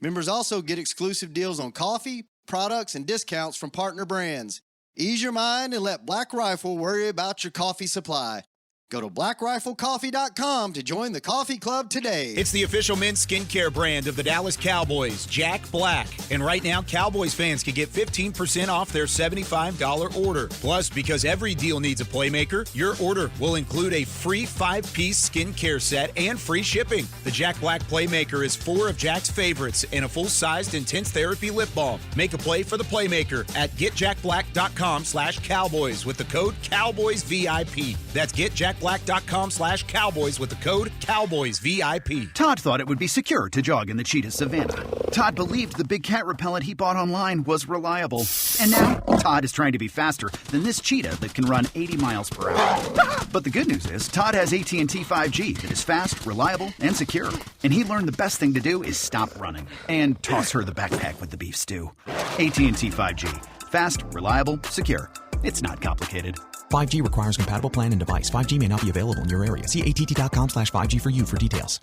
Members also get exclusive deals on coffee, products, and discounts from partner brands. Ease your mind and let Black Rifle worry about your coffee supply. Go to blackriflecoffee.com to join the coffee club today. It's the official men's skincare brand of the Dallas Cowboys, Jack Black. And right now, Cowboys fans can get 15% off their $75 order. Plus, because every deal needs a playmaker, your order will include a free 5-piece skincare set and free shipping. The Jack Black Playmaker is 4 of Jack's favorites and a full-sized intense therapy lip balm. Make a play for the Playmaker at getjackblack.com/Cowboys with the code CowboysVIP. That's getjackblack.com/Cowboys with the code CowboysVIP. Todd thought it would be secure to jog in the cheetah savanna. Todd believed the big cat repellent he bought online was reliable. And now, Todd is trying to be faster than this cheetah that can run 80 miles per hour. But the good news is, Todd has AT&T 5G that is fast, reliable, and secure. And he learned the best thing to do is stop running and toss her the backpack with the beef stew. AT&T 5G. Fast, reliable, secure. It's not complicated. 5G requires compatible plan and device. 5G may not be available in your area. See att.com/5G for you for details.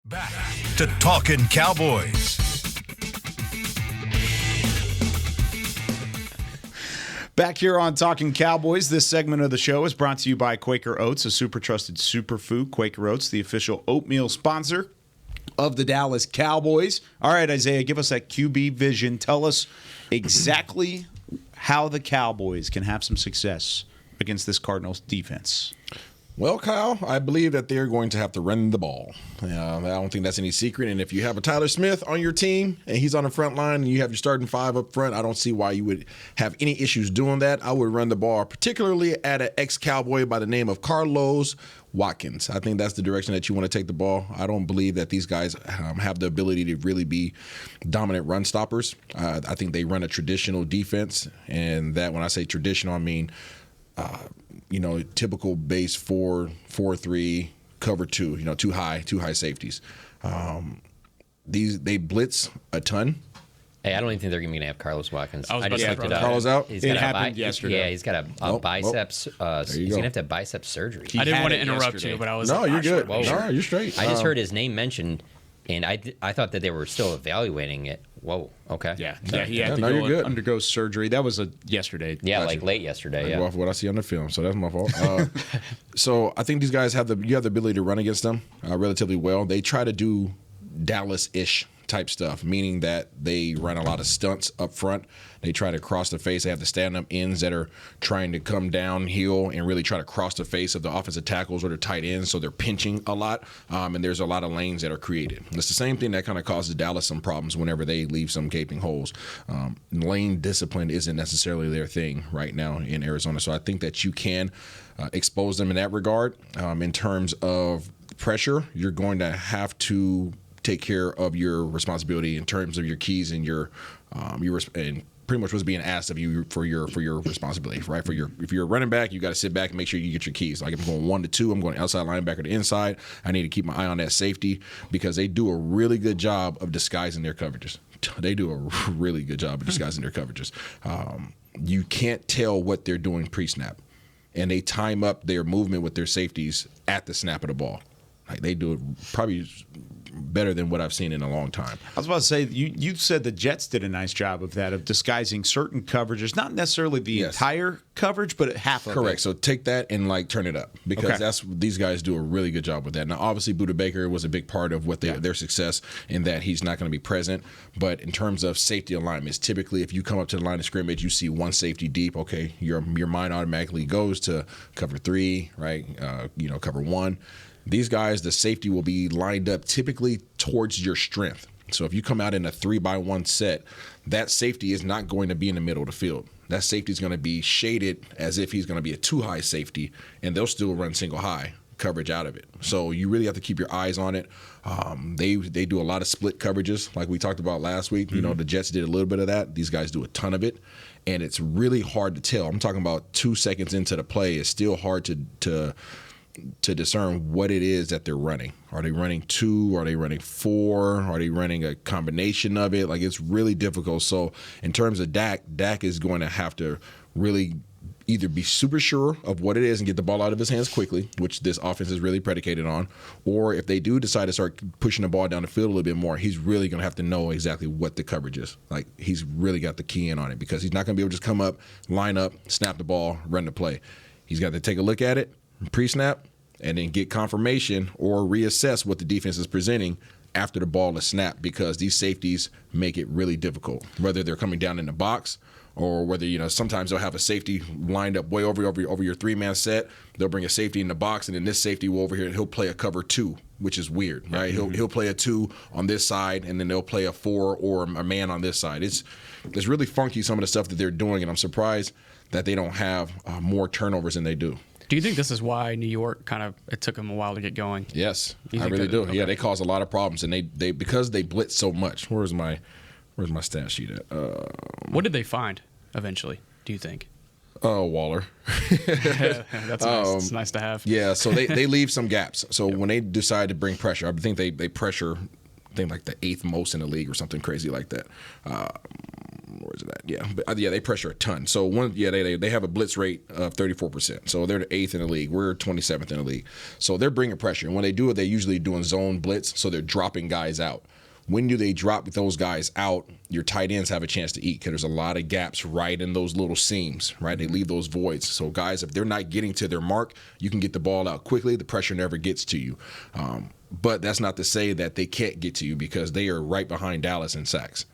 Back to Talkin' Cowboys. Back here on Talking Cowboys, this segment of the show is brought to you by Quaker Oats, a super trusted superfood. Quaker Oats, the official oatmeal sponsor of the Dallas Cowboys. All right, Isaiah, give us that QB vision. Tell us exactly how the Cowboys can have some success against this Cardinals defense. Well, Kyle, I believe that they're going to have to run the ball. I don't think that's any secret. And if you have a Tyler Smith on your team and he's on the front line and you have your starting 5 up front, I don't see why you would have any issues doing that. I would run the ball, particularly at an ex-Cowboy by the name of Carlos Watkins. I think that's the direction that you want to take the ball. I don't believe that these guys have the ability to really be dominant run stoppers. I think they run a traditional defense, and that when I say traditional, I mean typical base 4-4-3 cover 2, too high safeties. They blitz a ton. Hey, I don't even think they're going to have Carlos Watkins. I just looked it up. Carlos out? It happened yesterday. Yeah, he's got a biceps. He's going to have bicep surgery. I didn't want to interrupt you, but I was No, you're good. Whoa. No, you're straight. I just heard his name mentioned, and I thought that they were still evaluating it. Whoa, okay. Yeah, he had to undergo surgery. That was yesterday. Yeah, like late yesterday. I go off what I see on the film, so that's my fault. So I think these guys have the ability to run against them relatively well. They try to do Dallas-ish type stuff, meaning that they run a lot of stunts up front. They try to cross the face. They have the stand-up ends that are trying to come downhill and really try to cross the face of the offensive tackles or the tight ends, so they're pinching a lot, and there's a lot of lanes that are created. And it's the same thing that kind of causes Dallas some problems whenever they leave some gaping holes. Lane discipline isn't necessarily their thing right now in Arizona, so I think that you can expose them in that regard. In terms of pressure, you're going to have to take care of your responsibility in terms of your keys and your and pretty much what's being asked of you for your responsibility, right? If you're a running back, you got to sit back and make sure you get your keys. Like if I'm going 1 to 2, I'm going outside linebacker to inside. I need to keep my eye on that safety because they do a really good job of disguising their coverages. They do a really good job of disguising their coverages. You can't tell what they're doing pre-snap, and they time up their movement with their safeties at the snap of the ball. Like they do it probably better than what I've seen in a long time. I was about to say, you said the Jets did a nice job of that, of disguising certain coverages, not necessarily the entire coverage, but half of it. Correct. So take that and turn it up because that's these guys do a really good job with that. Now, obviously, Budda Baker was a big part of what their success in that he's not going to be present. But in terms of safety alignments, typically if you come up to the line of scrimmage, you see one safety deep. Okay, your mind automatically goes to cover 3, right? Cover 1. These guys, the safety will be lined up typically towards your strength. So if you come out in a 3-by-1 set, that safety is not going to be in the middle of the field. That safety is going to be shaded as if he's going to be a 2-high safety, and they'll still run single high coverage out of it. So you really have to keep your eyes on it. They do a lot of split coverages like we talked about last week. Mm-hmm. The Jets did a little bit of that. These guys do a ton of it, and it's really hard to tell. I'm talking about 2 seconds into the play. It's still hard to discern what it is that they're running. Are they running 2? Are they running 4? Are they running a combination of it? Like, it's really difficult. So in terms of Dak is going to have to really either be super sure of what it is and get the ball out of his hands quickly, which this offense is really predicated on, or if they do decide to start pushing the ball down the field a little bit more, he's really going to have to know exactly what the coverage is. Like, he's really got the key in on it because he's not going to be able to just come up, line up, snap the ball, run the play. He's got to take a look at it, pre-snap, and then get confirmation or reassess what the defense is presenting after the ball is snapped, because these safeties make it really difficult, whether they're coming down in the box or whether, sometimes they'll have a safety lined up way over your 3-man set. They'll bring a safety in the box, and then this safety will over here, he'll play a cover 2, which is weird, right? Mm-hmm. He'll play a 2 on this side, and then they'll play a 4 or a man on this side. It's really funky, some of the stuff that they're doing, and I'm surprised that they don't have more turnovers than they do. Do you think this is why New York it took them a while to get going? Yes, I really do. Okay. Yeah, they cause a lot of problems, and they because they blitz so much. Where's my stat sheet at? What did they find eventually, do you think? Waller. That's nice. It's nice to have. Yeah, so they leave some gaps. So when they decide to bring pressure, I think they pressure, like the 8th most in the league or something crazy like that. Where is it at? Yeah, but they pressure a ton. So they have a blitz rate of 34%. So they're the 8th in the league. We're 27th in the league. So they're bringing pressure, and when they do it, they're usually doing zone blitz. So they're dropping guys out. When do they drop those guys out? Your tight ends have a chance to eat because there's a lot of gaps right in those little seams, right? They leave those voids. So guys, if they're not getting to their mark, you can get the ball out quickly. The pressure never gets to you. But that's not to say that they can't get to you, because they are right behind Dallas in sacks.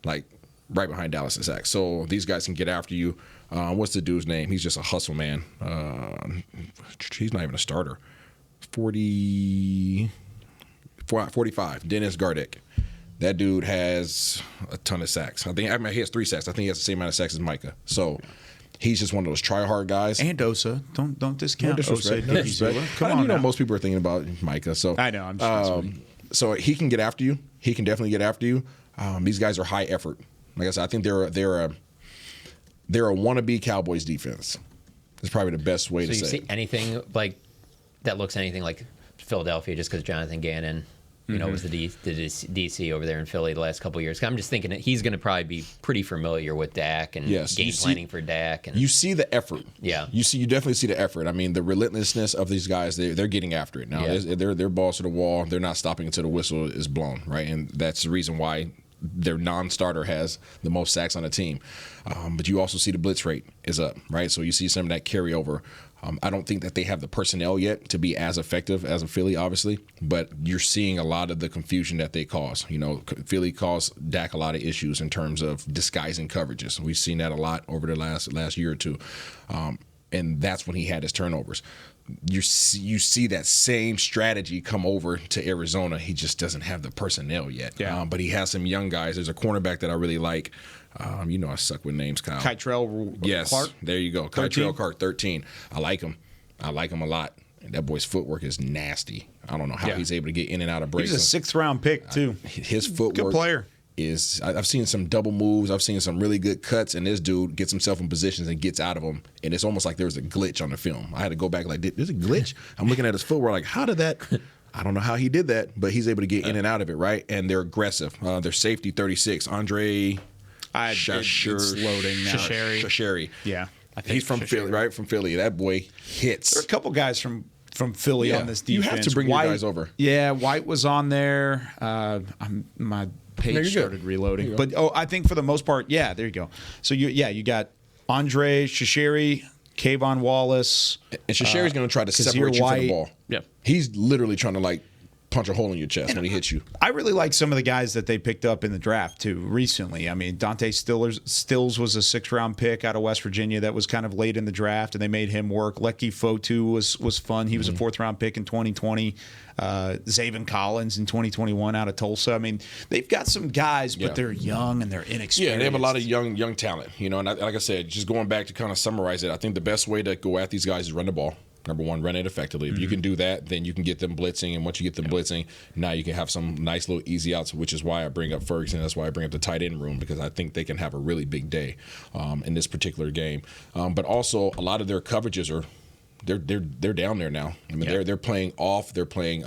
Right behind Dallas in sacks. So these guys can get after you. What's the dude's name? He's just a hustle man. He's not even a starter. 45, Dennis Gardeck. That dude has a ton of sacks. He has 3 sacks. I think he has the same amount of sacks as Micah. So he's just one of those try-hard guys. And Osa. Don't discount Osa. Come on, most people are thinking about Micah. So I know. I'm just so he can get after you. He can definitely get after you. These guys are high effort. Like I said, I think they're a wannabe Cowboys defense. That's probably the best way to say it. So you see anything that looks anything like Philadelphia, just because Jonathan Gannon, was the DC over there in Philly the last couple of years? I'm just thinking that he's going to probably be pretty familiar with Dak and game planning for Dak. And you see the effort. Yeah. You definitely see the effort. I mean, the relentlessness of these guys, they're getting after it now. Yeah. They're balls to the wall. They're not stopping until the whistle is blown, right? And that's the reason why their non-starter has the most sacks on the team. But you also see the blitz rate is up, right? So you see some of that carryover. I don't think that they have the personnel yet to be as effective as a Philly, obviously, but you're seeing a lot of the confusion that they cause. Philly caused Dak a lot of issues in terms of disguising coverages. We've seen that a lot over the last year or two. And that's when he had his turnovers. You see that same strategy come over to Arizona. He just doesn't have the personnel yet. Yeah. But he has some young guys. There's a cornerback that I really like. I suck with names, Kyle. Kytrell yes, Clark? There you go. 13? Kytrell Clark, 13. I like him a lot. That boy's footwork is nasty. I don't know how he's able to get in and out of breaks. He's a 6th-round pick, too. His footwork. Good player. I've seen some double moves. I've seen some really good cuts, and this dude gets himself in positions and gets out of them. And it's almost like there was a glitch on the film. I had to go back like, there's a glitch? I'm looking at his footwork like, how did that? I don't know how he did that, but he's able to get in and out of it, right? And they're aggressive. Their safety 36, Andre Shasheri. Yeah. He's from Philly, right? From Philly. That boy hits. There are a couple guys from Philly on this defense. You have to bring your guys over. Yeah, White was on there. My page started reloading. But, I think for the most part, there you go. So, you got Andre Shasheri, Kayvon Wallace. And Shasheri's going to try to separate you from the ball. Yep. He's literally trying to, punch a hole in your chest when he hits you. I really like some of the guys that they picked up in the draft, too, recently. I mean, Dante Stills was a 6th-round pick out of West Virginia that was kind of late in the draft, and they made him work. Lecky Fotu was fun. He was a 4th-round pick in 2020. Zaven Collins in 2021 out of Tulsa. I mean, they've got some guys, but they're young and they're inexperienced. Yeah, they have a lot of young talent. And like I said, just going back to kind of summarize it, I think the best way to go at these guys is run the ball. Number one, run it effectively. If you can do that, then you can get them blitzing. And once you get them blitzing, now you can have some nice little easy outs, which is why I bring up Ferguson. That's why I bring up the tight end room, because I think they can have a really big day in this particular game. But also, a lot of their coverages are they're down there now. I mean, they're playing off. They're playing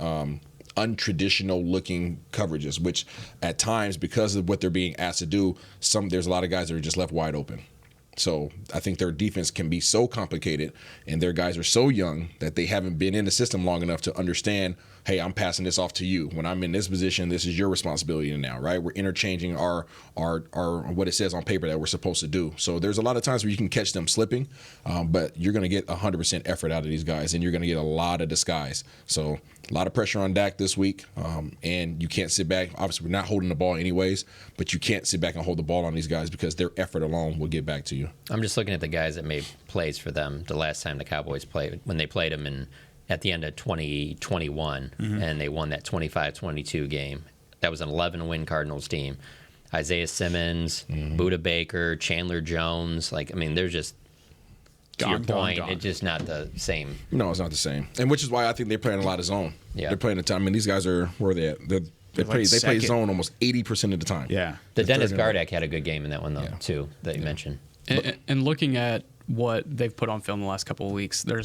untraditional looking coverages, which at times, because of what they're being asked to do, there's a lot of guys that are just left wide open. So I think their defense can be so complicated, and their guys are so young that they haven't been in the system long enough to understand, hey, I'm passing this off to you. When I'm in this position, this is your responsibility now, right? We're interchanging our what it says on paper that we're supposed to do. So there's a lot of times where you can catch them slipping, but you're going to get 100% effort out of these guys, and you're going to get a lot of disguise. So a lot of pressure on Dak this week, and you can't sit back. Obviously, we're not holding the ball anyways, but you can't sit back and hold the ball on these guys because their effort alone will get back to you. I'm just looking at the guys that made plays for them the last time the Cowboys played, when they played them at the end of 2021, and they won that 25-22 game. That was an 11-win Cardinals team. Isaiah Simmons, Budda Baker, Chandler Jones. They're just, to your point, it's just not the same. No, it's not the same. And which is why I think they're playing a lot of zone. Yeah. They're playing the time. I mean, these guys are, where are they at? They play zone almost 80% of the time. Yeah. The Dennis Gardeck had a good game in that one, though, too, that you mentioned. And looking at what they've put on film the last couple of weeks, there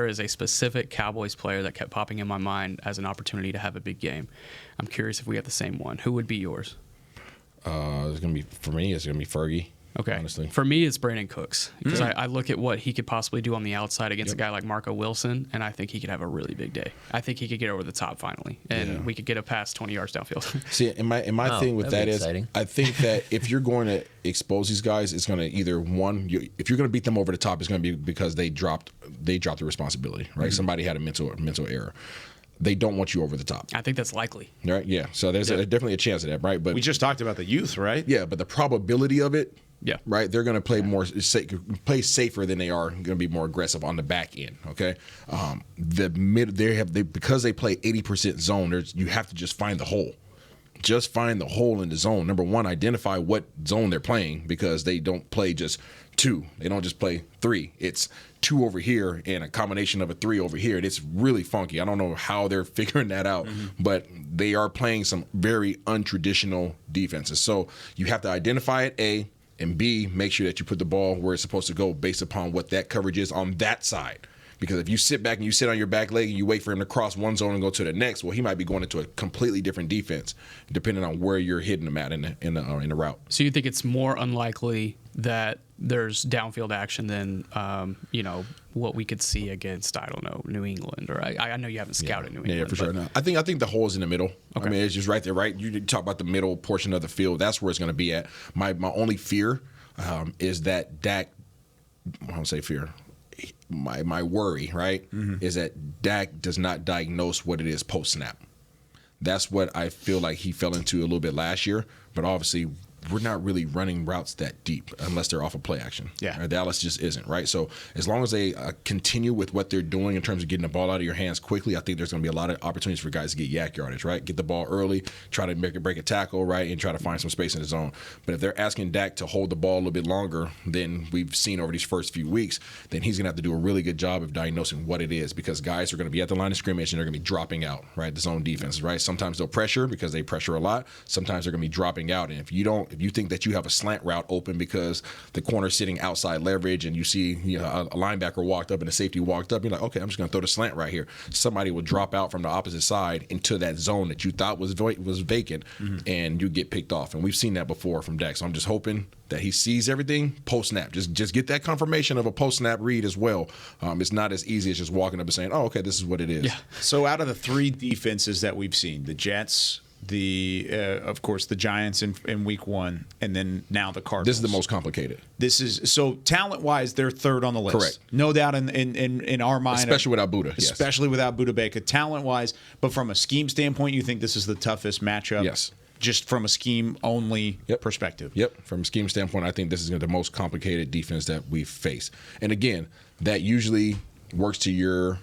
is a specific Cowboys player that kept popping in my mind as an opportunity to have a big game. I'm curious if we have the same one. Who would be yours? For me, it's going to be Fergie. Okay. Honestly. For me, it's Brandon Cooks, because I look at what he could possibly do on the outside against a guy like Marco Wilson, and I think he could have a really big day. I think he could get over the top finally, and we could get a pass 20 yards downfield. See, and my thing with that is, I think that if you're going to expose these guys, it's going to either if you're going to beat them over the top, it's going to be because they dropped the responsibility, right? Somebody had a mental error. They don't want you over the top. I think that's likely. Right? Yeah. So there's definitely a chance of that, right? But we just talked about the youth, right? Yeah, but the probability of it, yeah, right? They're going to play play safer than they are going to be more aggressive on the back end. Okay, because they play 80% zone. You have to just find the hole. Just find the hole in the zone. Number one, identify what zone they're playing, because they don't play just two. They don't just play three. It's two over here and a combination of a three over here. It's really funky. I don't know how they're figuring that out, but they are playing some very untraditional defenses. So you have to identify it, A, and B, make sure that you put the ball where it's supposed to go based upon what that coverage is on that side. Because if you sit back and you sit on your back leg and you wait for him to cross one zone and go to the next, well, he might be going into a completely different defense depending on where you're hitting him at in the route. So you think it's more unlikely that there's downfield action than what we could see against, I don't know, New England, or I know you haven't scouted New England. Yeah, for sure. No. I think the hole is in the middle. Okay. I mean, it's just right there, right? You talk about the middle portion of the field. That's where it's going to be at. My only fear is that Dak. I don't say fear. My worry, right, is that Dak does not diagnose what it is post snap. That's what I feel like he fell into a little bit last year. But obviously, we're not really running routes that deep unless they're off of play action. Yeah. Right? Dallas just isn't, right? So as long as they continue with what they're doing in terms of getting the ball out of your hands quickly, I think there's going to be a lot of opportunities for guys to get yak yardage, right? Get the ball early, try to break a tackle, right, and try to find some space in the zone. But if they're asking Dak to hold the ball a little bit longer than we've seen over these first few weeks, then he's going to have to do a really good job of diagnosing what it is, because guys are going to be at the line of scrimmage and they're going to be dropping out, right? The zone defenses, right? Sometimes they'll pressure because they pressure a lot. Sometimes they're going to be dropping out. And if you think that you have a slant route open because the corner's sitting outside leverage and you see a linebacker walked up and a safety walked up, you're like, okay, I'm just going to throw the slant right here. Somebody will drop out from the opposite side into that zone that you thought was vacant, and you get picked off. And we've seen that before from Dak. So I'm just hoping that he sees everything post-snap. Just get that confirmation of a post-snap read as well. It's not as easy as just walking up and saying, oh, okay, this is what it is. Yeah. So out of the three defenses that we've seen, the Jets, of course, the Giants in week 1, and then now the Cardinals. This is the most complicated. This is so talent-wise, they're third on the list. Correct. No doubt in our mind. Especially without Buddha. Yes. Especially without Budda Baker. Talent-wise, but from a scheme standpoint, you think this is the toughest matchup? Yes. Just from a scheme-only perspective. Yep. From a scheme standpoint, I think this is the most complicated defense that we've faced. And again, that usually works to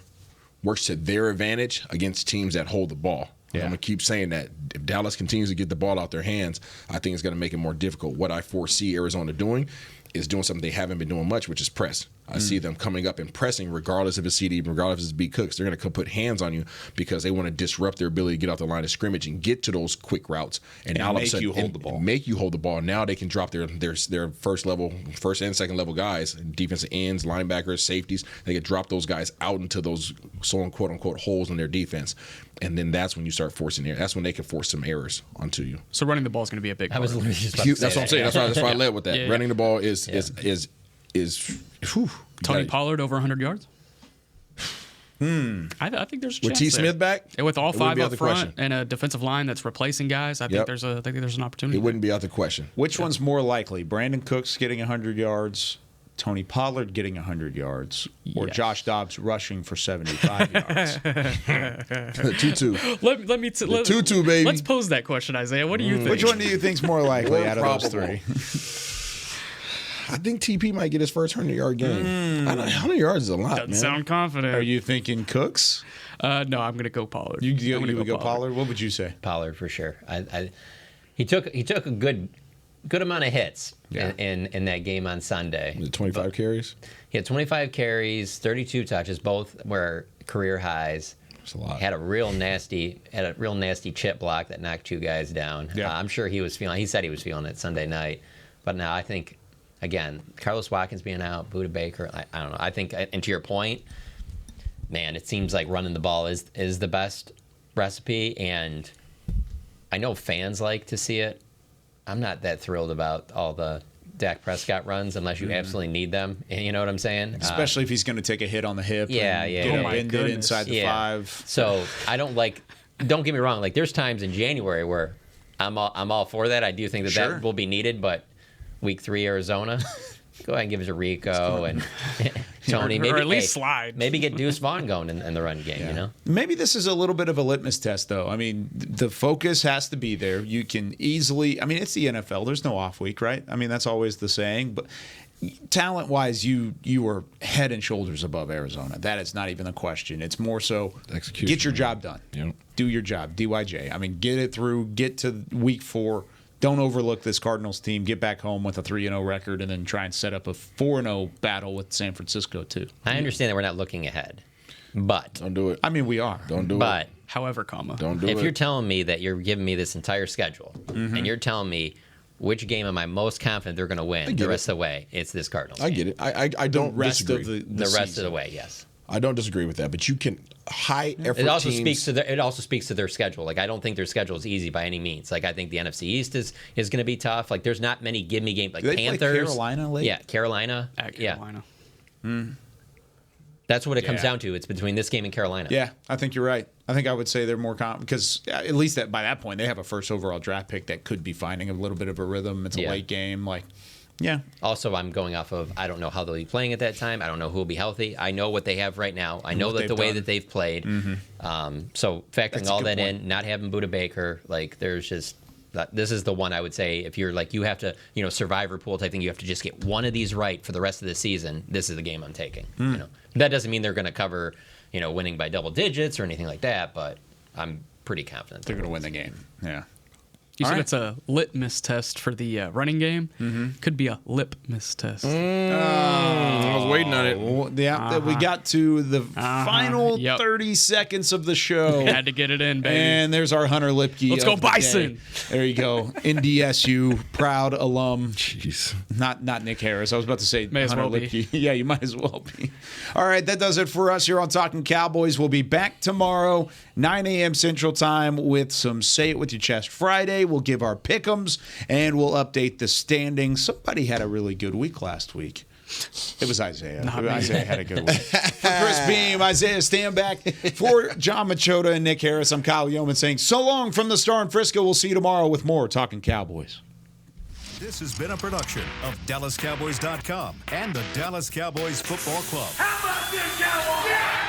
their advantage against teams that hold the ball. Yeah. I'm going to keep saying that. If Dallas continues to get the ball out their hands, I think it's going to make it more difficult. What I foresee Arizona doing is doing something they haven't been doing much, which is press. I see them coming up and pressing regardless if it's CD, regardless if it's B. Cooks. They're going to put hands on you because they want to disrupt their ability to get out the line of scrimmage and get to those quick routes. And all of a sudden, make you hold the ball. Now they can drop their first and second level guys, defensive ends, linebackers, safeties. They can drop those guys out into those quote unquote holes in their defense. And then that's when you start forcing errors. That's when they can force some errors onto you. So running the ball is going to be a big part. I was literally just about to say that's what I'm saying. That's why I led with that. Yeah. Running the ball is Tony Pollard over 100 yards? I think there's a chance with T. there. Smith back? And with all five up front question. and a defensive line that's replacing guys, I think there's an opportunity. It wouldn't be out the question. Which one's more likely? Brandon Cooks getting 100 yards, Tony Pollard getting 100 yards, or Josh Dobbs rushing for 75 yards? 2-2. Let me 2-2, baby. Let's pose that question, Isaiah. What do you think? Which one do you think's more likely out of those three? I think TP might get his first 100-yard game. 100 yards is a lot, Doesn't man. sound confident. Are you thinking Cooks? No, I'm going to go Pollard. You would go Pollard? What would you say? Pollard for sure. He took a good amount of hits in that game on Sunday. Was it 25 carries? He had 25 carries, 32 touches, both were career highs. That's a lot. Had a real nasty chip block that knocked two guys down. Yeah. I'm sure he said he was feeling it Sunday night. But now I think, again, Carlos Watkins being out, Budda Baker, I don't know. I think, and to your point, man, it seems like running the ball is the best recipe, and I know fans like to see it. I'm not that thrilled about all the Dak Prescott runs unless you absolutely need them. You know what I'm saying? Especially if he's going to take a hit on the hip. Get upended inside the 5. So I don't get me wrong. Like, there's times in January where I'm all for that. I do think that will be needed, but week 3 Arizona, go ahead and give it to Rico and Tony. Maybe, or at least slide. Maybe get Deuce Vaughn going in the run game, you know? Maybe this is a little bit of a litmus test, though. I mean, the focus has to be there. You can easily – I mean, it's the NFL. There's no off week, right? I mean, that's always the saying. But talent-wise, you are head and shoulders above Arizona. That is not even a question. It's more so get your job done. Yep. Do your job, DYJ. I mean, get it through. Get to week 4. Don't overlook this Cardinals team. Get back home with a 3-0 record and then try and set up a 4-0 battle with San Francisco, too. I understand that we're not looking ahead, but don't do it. I mean, we are. Don't do but it. However, don't do it. If you're telling me that you're giving me this entire schedule and you're telling me which game am I most confident they're going to win the rest of the way, it's this Cardinals game. I get it. I don't disagree. The rest of the way, yes. I don't disagree with that, but you can high effort it also teams. speaks to their schedule. Like, I don't think their schedule is easy by any means. Like, I think the NFC East is going to be tough. Like, there's not many give me games. Like, they Panthers, play Carolina late? Yeah, Carolina. At Carolina. Yeah. That's what it comes down to. It's between this game and Carolina. Yeah, I think you're right. I think I would say they're more confident because at least by that point they have a first overall draft pick that could be finding a little bit of a rhythm. It's a late game, Also, I'm going off of I don't know how they'll be playing at that time. I don't know who will be healthy. I know what they have right now. I know that the way that they've played. So factoring all that in, not having Budda Baker, like there's just This is the one I would say if you're like you have to, survivor pool type thing, you have to just get one of these right for the rest of the season. This is the game I'm taking. That doesn't mean they're going to cover, winning by double digits or anything like that, but I'm pretty confident they're going to win the game. Yeah. You said it's a litmus test for the running game. Could be a litmus test. I was waiting on it. Yeah, we got to the final 30 seconds of the show. Had to get it in, baby. And there's our Hunter Lipke. Let's go Bison. There you go. NDSU, proud alum. Jeez. Not Nick Harris. I was about to say May as Hunter well be. Lipke. Yeah, you might as well be. All right, that does it for us here on Talkin' Cowboys. We'll be back tomorrow, 9 a.m. Central Time, with some Say It With Your Chest Friday. We'll give our pick'ems, and we'll update the standings. Somebody had a really good week last week. It was Isaiah. Isaiah had a good week. For Chris Beam, Isaiah Stanback, for John Machota and Nick Harris, I'm Kyle Yeoman saying so long from the Star in Frisco. We'll see you tomorrow with more Talkin' Cowboys. This has been a production of DallasCowboys.com and the Dallas Cowboys Football Club. How about this, Cowboys? Yeah!